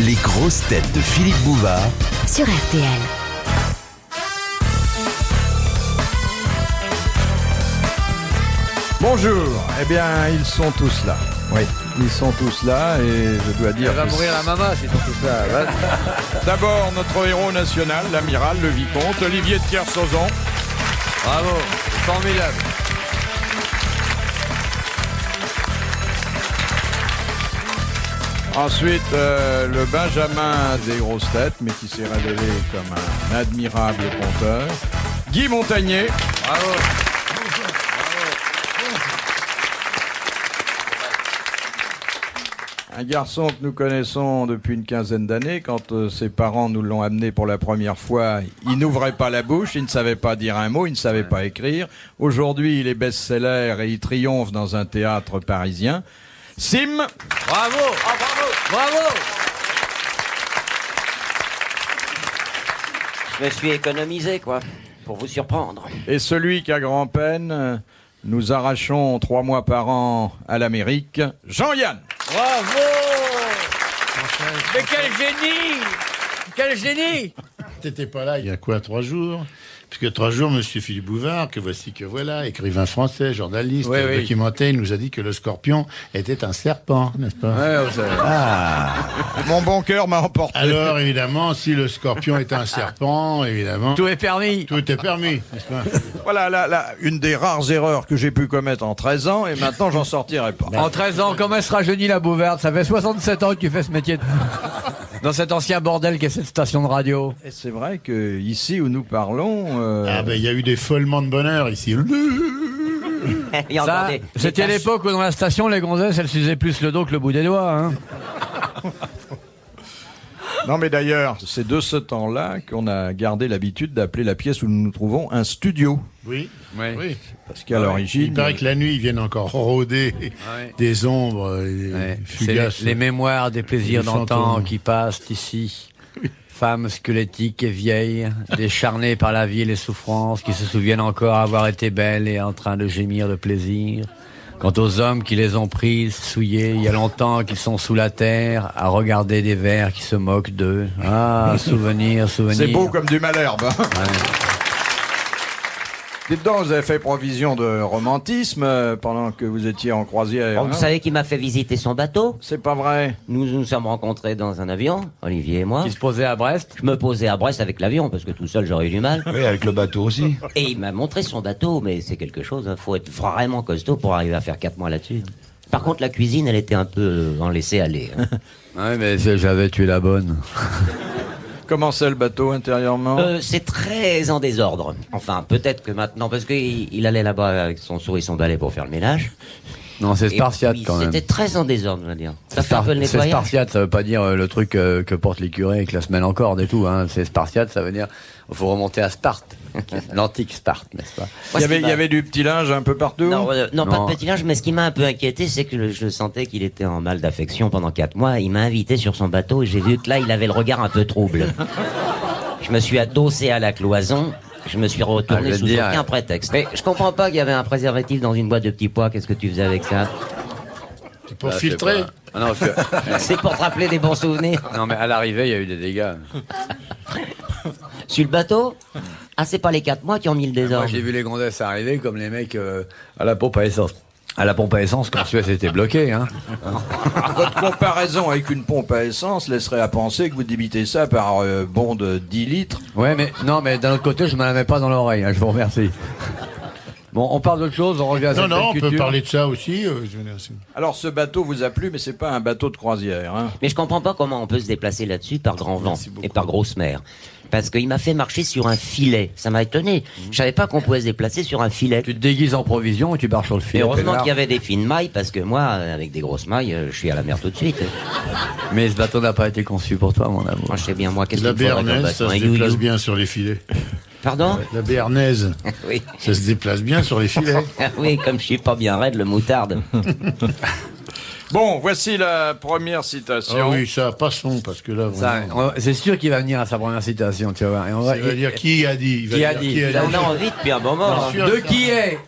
Les grosses têtes de Philippe Bouvard sur RTL. Bonjour, eh bien ils sont tous là. Oui, ils sont tous là et je dois dire. Elle va mourir la maman s'ils sont tous là. D'abord notre héros national, l'amiral, le vicomte, Olivier de Kersauzon. Bravo, formidable. Ensuite, le Benjamin des grosses têtes, mais qui s'est révélé comme un admirable conteur, Guy Montagnier. Bravo. Un garçon que nous connaissons depuis une quinzaine d'années. Quand ses parents nous l'ont amené pour la première fois, il n'ouvrait pas la bouche, il ne savait pas dire un mot, il ne savait pas écrire. Aujourd'hui, il est best-seller et il triomphe dans un théâtre parisien. Sim. Bravo. Ah, bravo. Bravo. Je me suis économisé, quoi, pour vous surprendre. Et celui qu'à grand-peine, nous arrachons 3 mois par an à l'Amérique, Jean-Yann. Bravo. Mais quel génie. Quel génie. T'étais pas là il y a quoi, 3 jours? Puisque 3 jours, monsieur Philippe Bouvard, que voici que voilà, écrivain français, journaliste, oui. documenté, il nous a dit que le scorpion était un serpent, n'est-ce pas? Ouais, vous savez. Mon bon cœur m'a emporté. Alors, évidemment, si le scorpion est un serpent, évidemment, Tout est permis. tout est permis, n'est-ce pas? Voilà, là, une des rares erreurs que j'ai pu commettre en 13 ans, et maintenant j'en sortirai pas. En 13 ans, comment elle se rajeunit la Bouvarde? Ça fait 67 ans que tu fais ce métier dans cet ancien bordel qu'est cette station de radio. Et c'est vrai que ici où nous parlons, Ah ben, il y a eu des foulements de bonheur ici. Il y a encore Ça, des c'était taches. l'époque où dans la station, les gonzesses, elles s'usaient plus le dos que le bout des doigts. Hein. non mais d'ailleurs, c'est de ce temps-là qu'on a gardé l'habitude d'appeler la pièce où nous nous trouvons un studio. Oui, oui. Parce qu'à l'origine, Il paraît que la nuit, ils viennent encore rôder des ombres Ouais, fugaces. c'est les mémoires des plaisirs Les d'antan fantômes. qui passent ici. Femmes squelettiques et vieilles, décharnées par la vie et les souffrances, qui se souviennent encore avoir été belles et en train de gémir de plaisir. Quant aux hommes qui les ont prises, souillées, il y a longtemps qu'ils sont sous la terre, à regarder des vers qui se moquent d'eux. Ah, souvenir. c'est beau comme du Malherbe. Hein. Ouais. Dites donc, vous avez fait provision de romantisme pendant que vous étiez en croisière. Bon, vous savez qui m'a fait visiter son bateau? C'est pas vrai. Nous nous sommes rencontrés dans un avion, Olivier et moi. Qui se posait à Brest. Je me posais à Brest avec l'avion, parce que tout seul j'aurais eu du mal. Oui, avec le bateau aussi. Et il m'a montré son bateau, mais c'est quelque chose, hein. Faut être vraiment costaud pour arriver à faire 4 mois là-dessus. Par contre, la cuisine, elle était un peu en laisser-aller. Hein. Ouais, mais j'avais tué la bonne. Comment c'est le bateau intérieurement? C'est très en désordre. Enfin, peut-être que maintenant, parce qu'il allait là-bas avec son seau et son balai pour faire le ménage. Non, c'est Et spartiate puis, quand même. C'était très en désordre, je veux dire. Ça fait un peu le C'est nettoyage. spartiate, ça veut pas dire le truc que portent les curés avec la semaine en corde et tout. Hein. C'est spartiate, ça veut dire faut remonter à Sparte, l'antique Sparte, n'est-ce pas? Moi, ce qui il y m'a- avait du petit linge un peu partout? Non, non, pas Non. de petit linge, mais ce qui m'a un peu inquiété, c'est que je sentais qu'il était en mal d'affection pendant 4 mois. Il m'a invité sur son bateau et j'ai vu que là, il avait le regard un peu trouble. Je me suis adossé à la cloison. Je me suis retourné je vais te sous dire, aucun prétexte. Mais je comprends pas qu'il y avait un préservatif dans une boîte de petits pois. Qu'est-ce que tu faisais avec ça? C'est pour filtrer. Ah non, C'est pour te rappeler des bons souvenirs. non, mais à l'arrivée, il y a eu des dégâts. Sur le bateau? Ah, c'est pas les 4 mois qui ont mis le Moi, désordre. j'ai vu les gonzesses arriver comme les mecs à la pompe à essence. À la pompe à essence, quand Suez était bloqué, hein. Votre comparaison avec une pompe à essence laisserait à penser que vous débitez ça par bond de 10 litres. Ouais, mais non, mais d'un autre côté, je m'en avais pas dans l'oreille. Hein, je vous remercie. Bon, on parle d'autre chose, on revient à cette Non, on belle peut culture. parler de ça aussi. Je veux dire, c'est- Alors ce bateau vous a plu, mais c'est pas un bateau de croisière. Hein. Mais je comprends pas comment on peut se déplacer là-dessus par grand vent et par grosse mer. Parce qu'il m'a fait marcher sur un filet. Ça m'a étonné. Je savais pas qu'on pouvait se déplacer sur un filet. Tu te déguises en provision et tu barres sur le Et filet. heureusement peinard. qu'il y avait des fines mailles, parce que moi, avec des grosses mailles, je suis à la mer tout de suite. Mais ce bateau n'a pas été conçu pour toi, mon amour. Moi, je sais bien, moi, qu'est-ce La qu'il me faudrait comme béarnaise, bateau? ça Un se déplace you-you. bien sur les filets. Pardon? La béarnaise, Oui. ça se déplace bien sur les filets. Oui, comme je suis pas bien raide, le moutarde. Bon, voici la première citation. Ah oui, ça, passons, parce que là, Ça, vraiment, c'est sûr qu'il va venir à sa première citation, tu vas voir. Et on va- il va dire qui a dit. Il va Qui a dire dit. qui a On dit. a envie depuis un moment. Bien hein. sûr. De qui est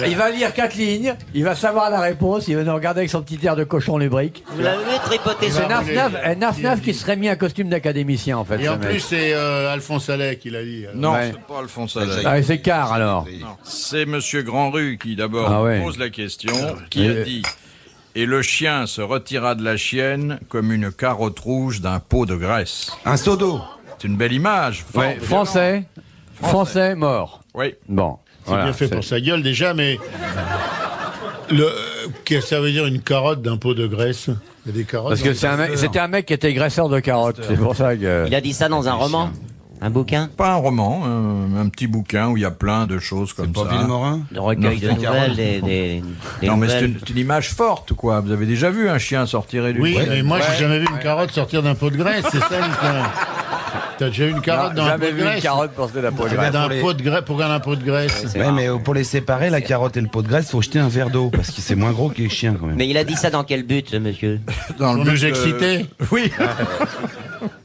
il va lire 4 lignes, il va savoir la réponse, il va nous regarder avec son petit air de cochon lubrique. Vous l'avez tripoté C'est ça. Naf qui serait mis un costume d'académicien en fait. Et ce en mec. plus, c'est Alphonse Allais qui l'a dit. Non, Ouais. c'est pas Alphonse Allais. Ah, et c'est car alors. Non. C'est Monsieur Grandrue qui d'abord Ah ouais. pose la question, qui a dit « Et le chien se retira de la chienne comme une carotte rouge d'un pot de graisse. Un seau d'eau. » C'est une belle image. fort Ouais, violent. français mort. Oui. Bon. C'est voilà, bien fait c'est- pour sa gueule déjà, mais qu'est-ce que ça veut dire une carotte d'un pot de graisse? Il y a des carottes. Parce que c'était un mec qui était graisseur de carottes. C'est pour ça que. Il a dit ça dans un roman. Un bouquin Pas un roman, un petit bouquin où il y a plein de choses comme Pas ça. Villemorin. de recueil de nouvelles, des Non, mais nouvelles. c'est une image forte, quoi. Vous avez déjà vu un chien sortir du Oui, mais moi, j'ai jamais vu une carotte sortir d'un pot de graisse, c'est ça, Nicolas. T'as déjà vu une carotte dans un pot Jamais de vu une graisse? carotte porter la peau de Pourquoi graisse. d'un pot de graisse? Pourquoi d'un pot de graisse? Ouais, mais pour les séparer, la carotte et le pot de graisse, faut jeter un verre d'eau parce que c'est moins gros que les chiens quand même. Mais il a dit ça dans quel but, ce monsieur? Dans le Pour but nous de- exciter? Oui.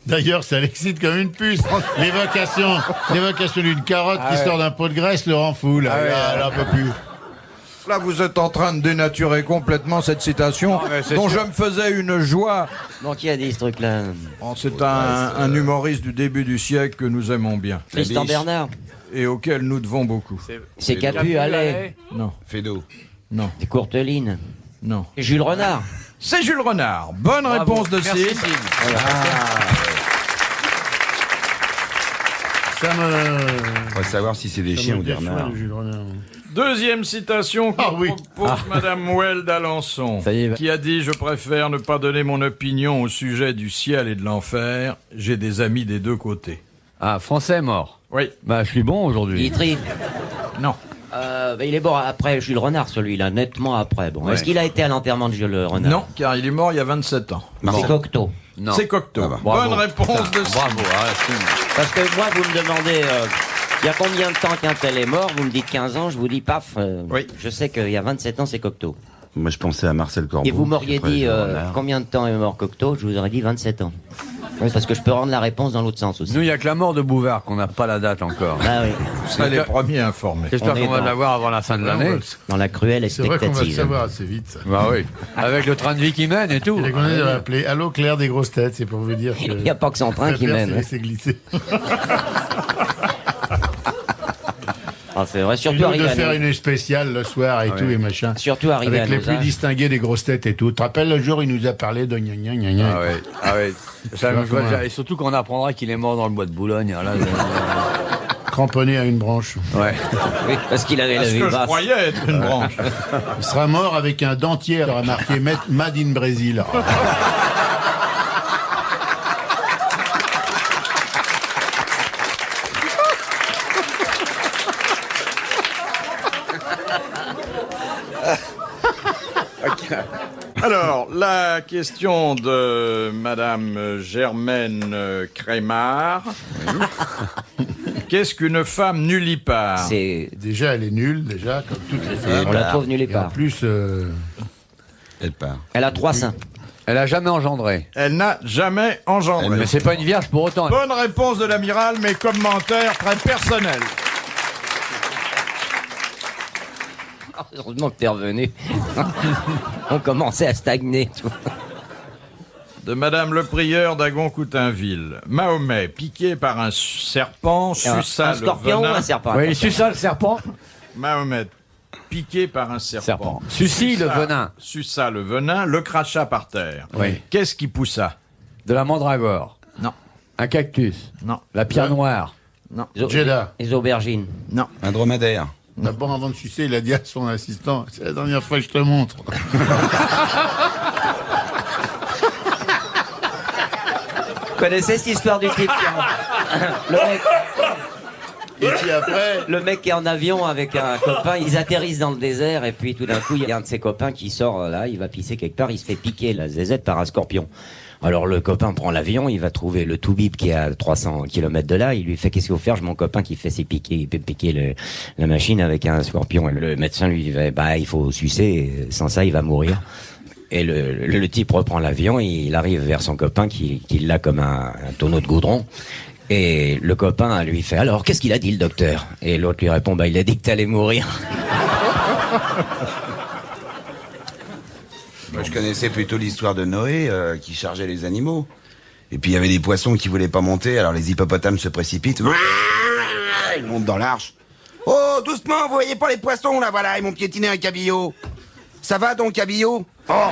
D'ailleurs, ça l'excite comme une puce. L'évocation d'une carotte qui sort d'un pot de graisse le rend fou, là. Là, un peu plus. Là, vous êtes en train de dénaturer complètement cette citation mais c'est dont sûr. je me faisais une joie. Bon, qui a dit ce truc-là? Oh, c'est un humoriste du début du siècle que nous aimons bien Tristan Bernard. et auquel nous devons beaucoup. C'est Capu, allez. Non, Fédo. non, C'est Courteline. non. Jules Renard. C'est Jules Renard. Bonne réponse de Merci, Sid. Sid. Ça me. On va savoir si c'est des ça chiens me ou des déçoit, renards. le Jules Renard. Deuxième citation que Ah oui. propose Madame Mouel d'Alençon, Ça y est. qui a dit « Je préfère ne pas donner mon opinion au sujet du ciel et de l'enfer. J'ai des amis des deux côtés. Ah, français mort. » Oui, Bah, je suis bon aujourd'hui. Guitry. non. Il est bon après Jules Renard, celui-là, nettement après. Bon. Ouais. Est-ce qu'il a été à l'enterrement de Jules Renard? Non, car il est mort il y a 27 ans. C'est Cocteau. Non. C'est Cocteau. Ah bah. Bravo. Bonne réponse de Sid. Bravo. Ah, Parce que moi, vous me demandez, il y a combien de temps qu'un tel est mort? Vous me dites 15 ans, je vous dis paf. Oui. Je sais qu'il y a 27 ans, c'est Cocteau. Moi, je pensais à Marcel Corbeau. Et vous m'auriez Après, dit les renards. combien de temps est mort Cocteau? Je vous aurais dit 27 ans. Oui, parce que je peux rendre la réponse dans l'autre sens aussi. Nous, il n'y a que la mort de Bouvard qu'on n'a pas la date encore. Ah oui, Vous serez les premiers informés. J'espère On est qu'on va dans- l'avoir avant la fin de l'année. dans la cruelle C'est vrai qu'on va le expectative. savoir assez vite, ça. Bah oui. Avec le train de vie qui mène et tout. Il est qu'on a appelé Allô Claire des grosses têtes, c'est pour vous dire que. Il n'y a pas que son train qui Claire mène. s'est hein. laissé glisser. Ah, c'est vrai, Et surtout donc de arrivé à faire nous. une spéciale le soir et tout et machin. Surtout arrivé Avec à les nos plus âges. distingués des grosses têtes et tout. Tu te rappelles le jour où il nous a parlé de gna gna gna gna. Ah ouais. Ah ouais. Ça, vois je vois comment- déjà. Et surtout qu'on apprendra qu'il est mort dans le bois de Boulogne. Là, Cramponné à une branche. ouais. Oui, parce qu'il avait la Ce vue que je basse. croyais être une branche. Il sera mort avec un dentier, il aura marqué Made in Brésil. Alors, la question de Madame Germaine Crémard. Qu'est-ce qu'une femme nullipare? C'est, Déjà, elle est nulle, déjà, comme toutes les femmes. on la trouve nulle Et en part. plus, Elle part. Elle a 3 seins. Elle a jamais engendré. Elle n'a jamais engendré. Mais c'est pas une vierge pour autant. Bonne réponse de l'amiral, mais commentaire très personnel. Heureusement que t'es revenu. On commençait à stagner. Tu vois. De Madame le prieur d'Agon-Coutainville. Mahomet, piqué par un serpent, suça Un le scorpion ou venin. un serpent? Oui, il suce ça, le serpent. Mahomet, piqué par un serpent. Serpent. Sucy le venin. Suça le venin, le cracha par terre. Oui. Qu'est-ce qui poussa? De la mandragore. Non, Un cactus. non, La pierre noire. non, Jeddah. Les aubergines. non. Un dromadaire. D'abord, avant de sucer, il a dit à son assistant c'est la dernière fois que je te montre. Vous connaissez cette histoire du type le mec, Et puis après, le mec qui est en avion avec un copain, ils atterrissent dans le désert et puis tout d'un coup, il y a un de ses copains qui sort là, il va pisser quelque part, il se fait piquer la zézette par un scorpion. Alors le copain prend l'avion, il va trouver le Toubib qui est à 300 km de là, il lui fait qu'est-ce qu'il faut faire? J'ai mon copain qui fait ses piquer, il peut piquer la machine avec un scorpion. Et le médecin lui dit bah il faut sucer, sans ça il va mourir. Et le type reprend l'avion, il arrive vers son copain qui l'a comme un tonneau de goudron. Et le copain lui fait « Alors, qu'est-ce qu'il a dit, le docteur ?» Et l'autre lui répond « Bah, il a dit que t'allais mourir. » Moi, je connaissais plutôt l'histoire de Noé qui chargeait les animaux. Et puis il y avait des poissons qui voulaient pas monter, alors les hippopotames se précipitent. Ils montent dans l'arche. Oh, doucement, vous voyez pas les poissons là, voilà, ils m'ont piétiné un cabillaud. Ça va ton cabillaud? Oh,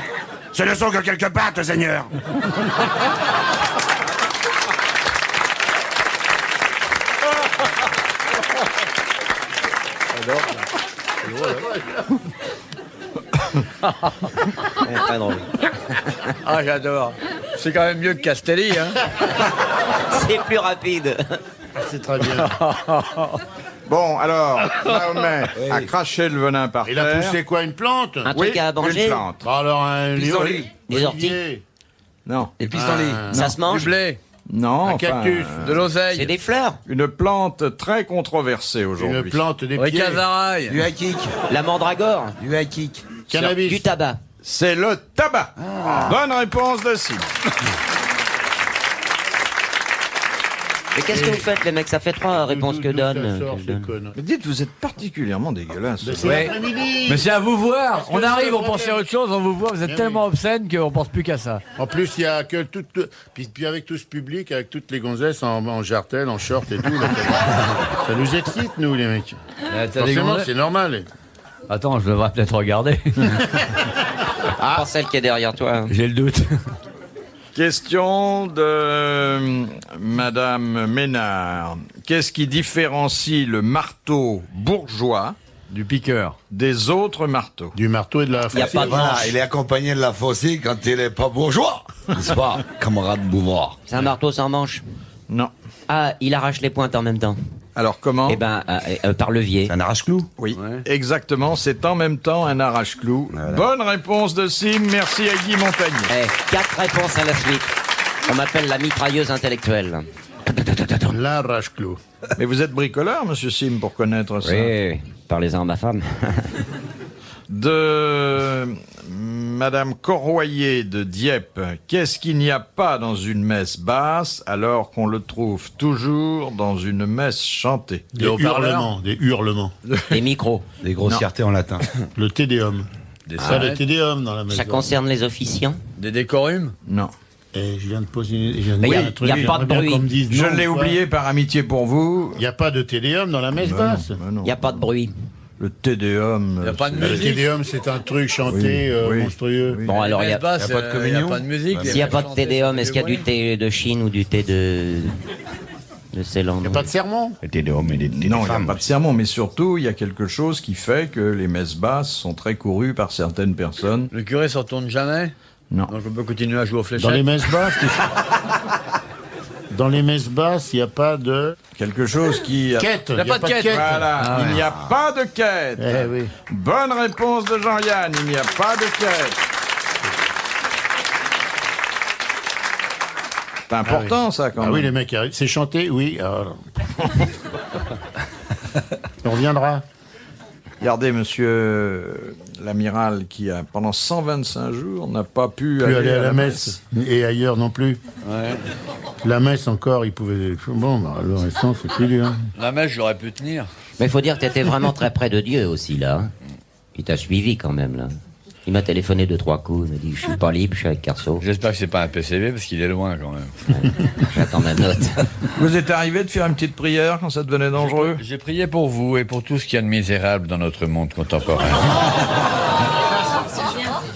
ce ne sont que quelques pattes, Seigneur. Très drôle. Ah, j'adore. C'est quand même mieux que Castelli, hein. C'est plus rapide. C'est très bien. Bon, alors, Mahomet a craché le venin par Il terre. a poussé quoi, une plante? Un truc à manger? Une plante. Bah alors un Pissenlit. Des orties? Non. Et pissenlit. Ça se Du mange? blé, Non, Un enfin, cactus. de l'oseille, C'est des fleurs? une plante très controversée Une aujourd'hui. plante des pieds. ricazaraille. Du hakik. La mandragore? Du hakik. Cannabis. Du tabac? C'est le tabac. Bonne réponse de Sim. Mais qu'est-ce que vous faites, les mecs? Ça fait 3 réponses que donne. Mais dites, vous êtes particulièrement dégueulasse. C'est Ouais. l'après-midi. Mais c'est à vous voir. Est-ce On que arrive, c'est on pense à autre chose, on vous voit, vous êtes Eh tellement oui. obscène qu'on pense plus qu'à ça. En plus, il y a que puis avec tout ce public, avec toutes les gonzesses en jartel, en short et tout. Là, ça nous excite, nous, les mecs. T'as des Forcément, gonzesses c'est normal. Attends, je devrais peut-être regarder. Pas celle qui est derrière toi. J'ai le doute. Question de Madame Ménard. Qu'est-ce qui différencie le marteau bourgeois Du piqueur. des autres marteaux? Du marteau et de la Il n'y a pas de Voilà, manche. il est accompagné de la faucille quand il est pas bourgeois. N'est-ce pas, camarade Bouvard? C'est un marteau sans manche. Non. Ah, il arrache les pointes en même temps. Alors comment? Eh ben, par levier. C'est un arrache-clou. Oui, exactement. C'est en même temps un arrache-clou. Voilà. Bonne réponse de Sim. Merci à Guy Montagnier. 4 réponses à la suite. On m'appelle la mitrailleuse intellectuelle. l'arrache-clou. Mais vous êtes bricoleur, monsieur Sim, pour connaître ça. Oui, parlez-en à ma femme. De Madame Corroyer de Dieppe. Qu'est-ce qu'il n'y a pas dans une messe basse alors qu'on le trouve toujours dans une messe chantée? Des haut-parleurs. hurlements, des hurlements. Les micros. Des grossièretés en latin. Le tédéum. Des Ça, le sonnettes, tédéum dans la maison. Ça concerne les officiants. des décorum. Non. Et je viens de poser Mais y a pas de bruit. Je l'ai oublié par amitié pour vous. Il n'y a pas de tédéum dans la messe Ben basse. non, ben non. Il n'y a pas de bruit. Le Tédéum. Y a pas de c'est- Le musique. tédéum, c'est un truc chanté, Oui, oui. monstrueux. Oui. Bon, alors, il y a... y a pas de communion. Il n'y a pas de musique. s'il n'y a pas de tédéum, est-ce qu'il y a du thé de Chine ou du thé de Ceylan? Il n'y a pas de sermon. C'était des hommes et des Non, il n'y a femmes. pas de sermon, mais surtout, il y a quelque chose qui fait que les messes basses sont très courues par certaines personnes. Le curé s'en tourne jamais. Non. Donc on peut continuer à jouer aux Dans les fléchettes. messes basses, dans les messes basses, il n'y a pas de Quelque chose qui... quête. Il y a pas de quête. Voilà, Ah il ouais. n'y a pas de quête. Eh oui. Bonne réponse de Jean-Yann, il n'y a pas de quête. C'est important, ça, quand Ah même. oui, les mecs arrivent. C'est chanté, oui. Alors. On reviendra. Regardez, monsieur l'amiral, qui a, pendant 125 jours, n'a pas pu Plus aller à la messe. Et ailleurs non plus. Ouais. La messe encore, il pouvait. Bon, bah, le restant, c'est plus dur. La mèche, j'aurais pu tenir. Mais il faut dire que tu étais vraiment très près de Dieu aussi, là. hein. Il t'a suivi quand même, là. Il m'a téléphoné 2-3 coups. Il m'a dit, je suis pas libre, je suis avec Carceau. J'espère que c'est pas un PCB parce qu'il est loin quand même. J'attends ma note. Vous êtes arrivé de faire une petite prière quand ça devenait dangereux? J'ai prié pour vous et pour tout ce qu'il y a de misérable dans notre monde contemporain.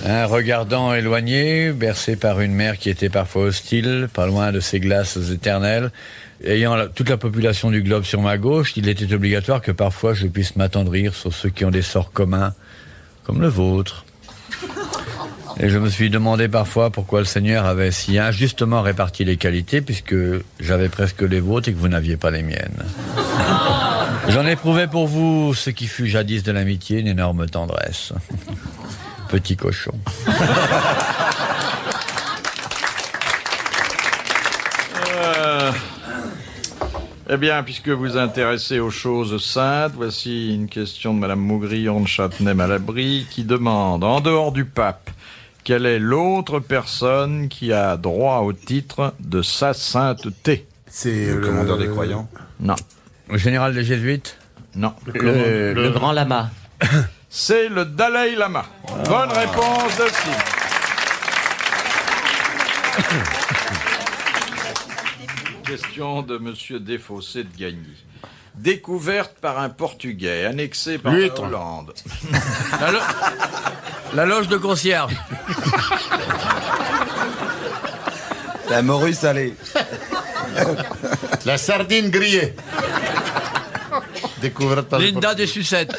Un regardant éloigné, bercé par une mer qui était parfois hostile, pas loin de ses glaces éternelles, ayant toute la population du globe sur ma gauche, il était obligatoire que parfois je puisse m'attendrir sur ceux qui ont des sorts communs, comme le vôtre. Et je me suis demandé parfois pourquoi le Seigneur avait si injustement réparti les qualités, puisque j'avais presque les vôtres et que vous n'aviez pas les miennes. J'en éprouvais pour vous ce qui fut jadis de l'amitié, une énorme tendresse. Petit cochon. Eh bien, puisque vous vous intéressez aux choses saintes, voici une question de Madame Maugrillon de Châtenay-Malabry qui demande, en dehors du pape, Quelle est l'autre personne qui a droit au titre de sa sainteté? C'est Le commandeur des croyants. Non. Le général des Jésuites. Non. Le grand lama. C'est le Dalai Lama. Bonne réponse de Steve. Question de Monsieur Desfossés de Gagny. Découverte par un Portugais, annexée par la L'huître. Hollande. La loge de concierge. La morue salée. La sardine grillée. Découverte par le Linda des sucettes.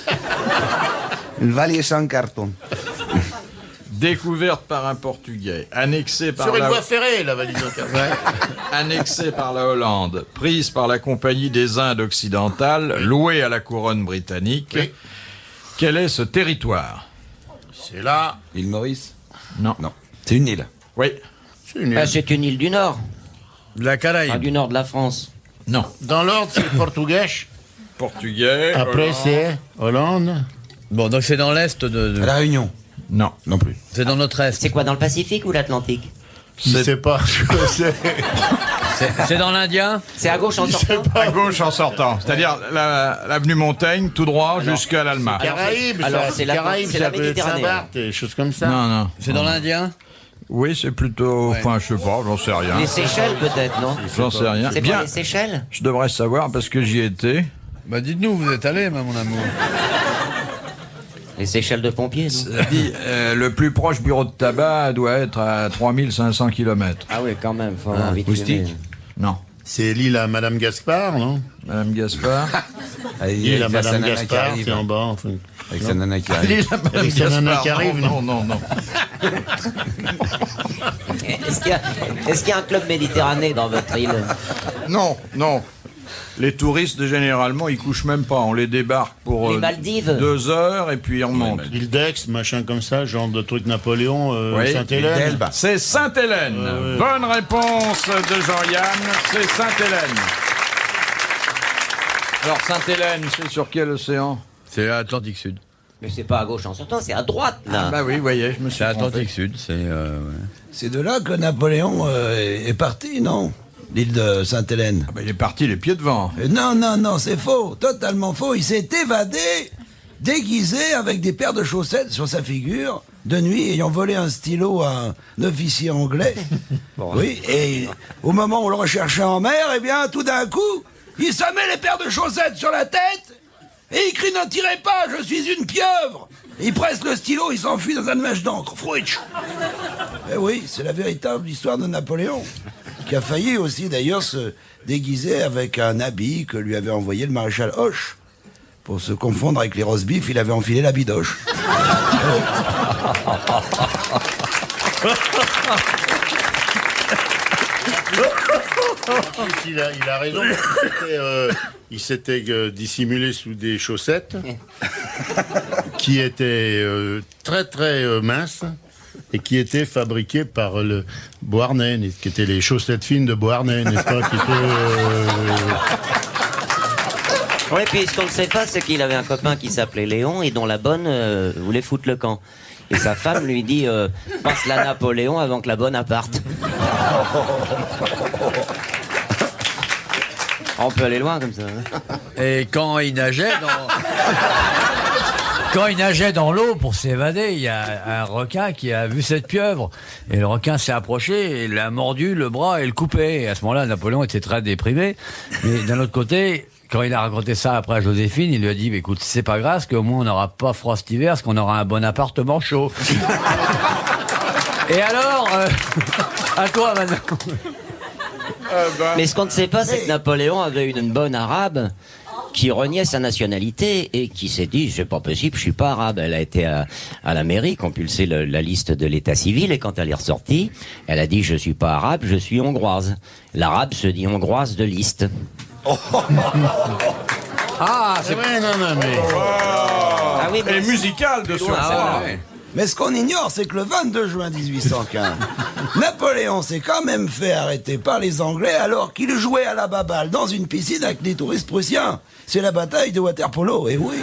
Le valier sans carton. Découverte par un Portugais, annexée par Sur une la... voie ferrée, la valise en carton. annexée par la Hollande, prise par la Compagnie des Indes occidentales, louée à la couronne britannique. Oui. Quel est ce territoire? C'est là. L'île Maurice? Non. Non. C'est une île. Oui. C'est une Ah, île. c'est une île du Nord. De la Caraïbe. Du nord de la France. Non. Dans l'ordre, c'est le portugais. Portugais. Après, Hollande. c'est Hollande. Bon, donc c'est dans l'est de... À la Réunion? Non. Non plus. C'est dans notre est. C'est quoi, dans le Pacifique ou l'Atlantique? Je ne sais pas. C'est dans l'Indien. C'est à gauche en sortant? À gauche en sortant, c'est-à-dire l'avenue Montaigne, tout droit jusqu'à l'Alma. Caraïbes, Alors, ça. c'est la- Caraïbes, c'est la ça peut être Méditerranée. Saint-Barth, des choses comme ça. Non, non. C'est dans l'Indien. Oui, c'est plutôt... Enfin, je sais pas, j'en sais rien. Les Seychelles peut-être, non? J'en sais rien. C'est pas Bien, les Seychelles? je devrais savoir parce que j'y étais. Bah dites-nous, vous êtes allé, mon amour. Les Seychelles de pompiers, non? Dit, le plus proche bureau de tabac doit être à 3500 km. Ah oui, quand même, faut avoir envie de moustique. fumer. Non. C'est l'île à Madame Gaspard, non? Madame Gaspard. L'île à Avec sa Madame nana qui Gaspard, arrive. c'est en bas. Enfin. Avec sa nana qui arrive. L'île à Madame Avec sa nana Gaspard. qui arrive, non, non, non. Est-ce qu'il y a un club méditerranéen dans votre île? Non, non. Les touristes, généralement, ils couchent même pas. On les débarque pour Les Maldives. 2 heures et puis ils remontent. L'île d'Aix, machin comme ça, genre de truc Napoléon, Oui, Sainte-Hélène. d'Elbe. C'est Sainte-Hélène. Bonne réponse de Jean-Yann, c'est Sainte-Hélène. Alors, Sainte-Hélène, c'est sur quel océan? C'est l'Atlantique Sud. Mais c'est pas à gauche en sortant, c'est à droite, là. Bah oui, vous voyez, je me suis C'est trompé. l'Atlantique Sud, c'est... ouais. C'est de là que Napoléon est parti, non? L'île de Sainte-Hélène. Ah bah, il est parti les pieds devant. Non, non, non, c'est faux, totalement faux. Il s'est évadé, déguisé avec des paires de chaussettes sur sa figure, de nuit, ayant volé un stylo à un officier anglais. Oui, et au moment où on le recherchait en mer, eh bien, tout d'un coup, il se met les paires de chaussettes sur la tête, et il crie « Ne tirez pas, je suis une pieuvre !» Et il presse le stylo, il s'enfuit dans un nuage d'encre. Frouitch. Eh oui, c'est la véritable histoire de Napoléon, qui a failli aussi d'ailleurs se déguiser avec un habit que lui avait envoyé le maréchal Hoche. Pour se confondre avec les roast beef, il avait enfilé la bidoche. Il a raison. Il s'était dissimulé sous des chaussettes qui étaient très très minces et qui étaient fabriquées par le Beauharnais, qui étaient les chaussettes fines de Beauharnais, n'est-ce pas? Qui étaient, Oui, puis ce qu'on ne sait pas, c'est qu'il avait un copain qui s'appelait Léon et dont la bonne voulait foutre le camp. Et sa femme lui dit passe la Napoléon avant que la bonne parte. On peut aller loin comme ça. Hein. Et quand il nageait dans l'eau pour s'évader, il y a un requin qui a vu cette pieuvre. Et le requin s'est approché, et il a mordu le bras et le coupé. Et à ce moment-là, Napoléon était très déprimé. Mais d'un autre côté, quand il a raconté ça après à Joséphine, il lui a dit bah, écoute, c'est pas grave, parce qu'au moins on n'aura pas froid cet hiver, parce qu'on aura un bon appartement chaud. Et alors, à toi maintenant. Mais ce qu'on ne sait pas, c'est que Napoléon avait une bonne arabe qui reniait sa nationalité et qui s'est dit c'est pas possible, je suis pas arabe. Elle a été à la mairie compulser la liste de l'état civil et quand elle est ressortie, elle a dit je suis pas arabe, je suis hongroise. L'arabe se dit hongroise de liste. Ah, c'est ouais, non, mais... Ah oui, Et musical de loin, surcroît. celle-là. ouais. Mais ce qu'on ignore, c'est que le 22 juin 1815, Napoléon s'est quand même fait arrêter par les Anglais alors qu'il jouait à la baballe dans une piscine avec des touristes prussiens. C'est la bataille de Waterpolo, et oui.